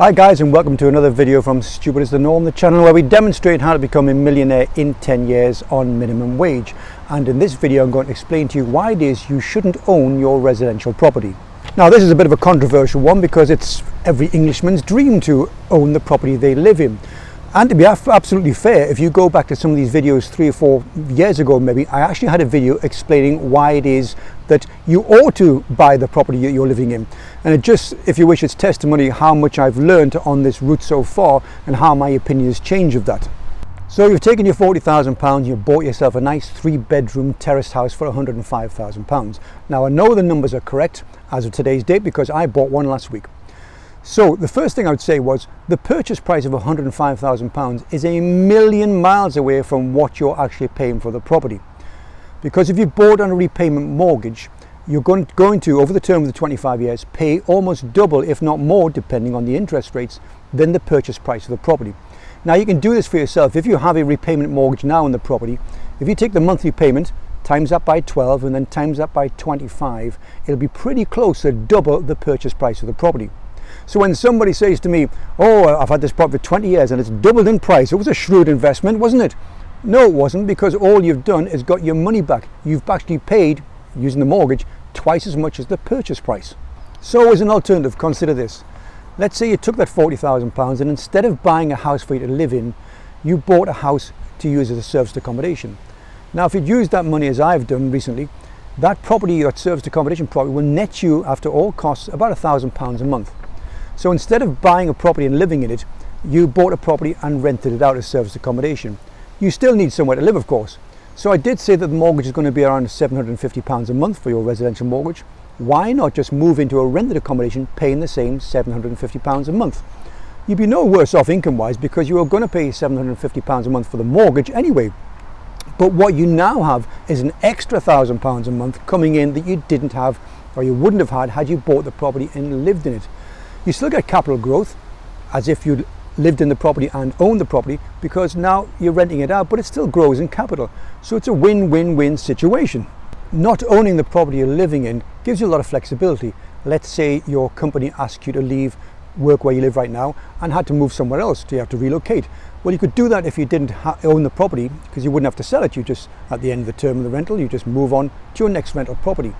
Hi guys, and welcome to another video from Stupid is the Norm, the channel where we demonstrate how to become a millionaire in 10 years on minimum wage. And in this video I'm going to explain to you why it is you shouldn't own your residential property. Now this is a bit of a controversial one because it's every Englishman's dream to own the property they live in. And to be absolutely fair, if you go back to some of these videos 3 or 4 years ago maybe, I actually had a video explaining why it is that you ought to buy the property that you're living in. And it just, if you wish, it's testimony how much I've learned on this route so far and how my opinion has changed of that. So you've taken your £40,000, you've bought yourself a nice 3-bedroom terraced house for £105,000. Now I know the numbers are correct as of today's date because I bought one last week. So the first thing I would say was the purchase price of £105,000 is a million miles away from what you're actually paying for the property. Because if you bought on a repayment mortgage, you're going to, over the term of the 25 years, pay almost double, if not more, depending on the interest rates, than the purchase price of the property. Now you can do this for yourself. If you have a repayment mortgage now on the property, if you take the monthly payment, times that by 12 and then times that by 25, it'll be pretty close to double the purchase price of the property. So when somebody says to me, oh, I've had this property for 20 years and it's doubled in price, it was a shrewd investment, wasn't it? No, it wasn't, because all you've done is got your money back. You've actually paid, using the mortgage, twice as much as the purchase price. So as an alternative, consider this. Let's say you took that £40,000 and instead of buying a house for you to live in, you bought a house to use as a serviced accommodation. Now if you'd used that money as I've done recently, that property, that serviced accommodation property, will net you after all costs about £1,000 a month. So instead of buying a property and living in it, you bought a property and rented it out as serviced accommodation. You still need somewhere to live, of course. So I did say that the mortgage is going to be around £750 a month for your residential mortgage. Why not just move into a rented accommodation paying the same £750 a month? You'd be no worse off income-wise because you are going to pay £750 a month for the mortgage anyway. But what you now have is an extra £1,000 a month coming in that you didn't have, or you wouldn't have had you bought the property and lived in it. You still get capital growth as if you lived in the property and owned the property, because now you're renting it out, but it still grows in capital. So it's a win-win-win situation. Not owning the property you're living in gives you a lot of flexibility. Let's say your company asked you to leave work where you live right now and had to move somewhere else, so you have to relocate. Well, you could do that if you didn't own the property, because you wouldn't have to sell it. You just, at the end of the term of the rental, you just move on to your next rental property.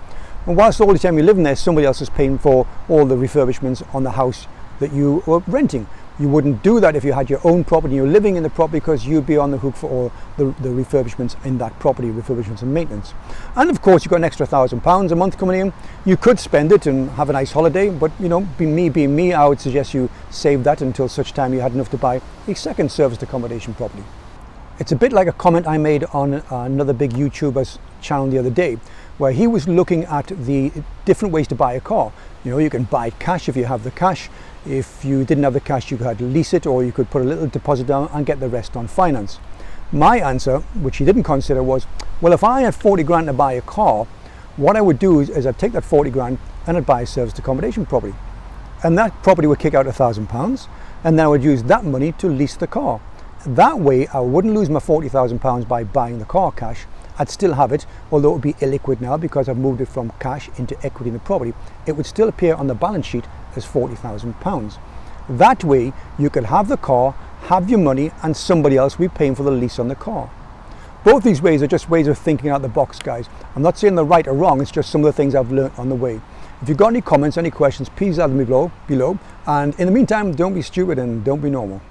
And whilst all the time you're living there, somebody else is paying for all the refurbishments on the house that you were renting. You wouldn't do that if you had your own property and you're living in the property, because you'd be on the hook for all the refurbishments in that property, refurbishments and maintenance. And of course you've got an extra £1,000 a month coming in. You could spend it and have a nice holiday, but you know, being me, I would suggest you save that until such time you had enough to buy a second serviced accommodation property. It's a bit like a comment I made on another big YouTuber's channel the other day, where he was looking at the different ways to buy a car. You know, you can buy it cash if you have the cash. If you didn't have the cash, you could lease it, or you could put a little deposit down and get the rest on finance. My answer, which he didn't consider, was, well, if I had 40 grand to buy a car, what I would do is I'd take that 40 grand and I'd buy a serviced accommodation property. And that property would kick out £1,000, and then I would use that money to lease the car. That way I wouldn't lose my £40,000 by buying the car cash. I'd still have it, although it would be illiquid now because I've moved it from cash into equity in the property. It would still appear on the balance sheet as £40,000. That way you could have the car, have your money, and somebody else will be paying for the lease on the car. Both these ways are just ways of thinking out the box, guys. I'm not saying they're right or wrong, it's just some of the things I've learned on the way. If you've got any comments, any questions, please add them below. And in the meantime, don't be stupid and don't be normal.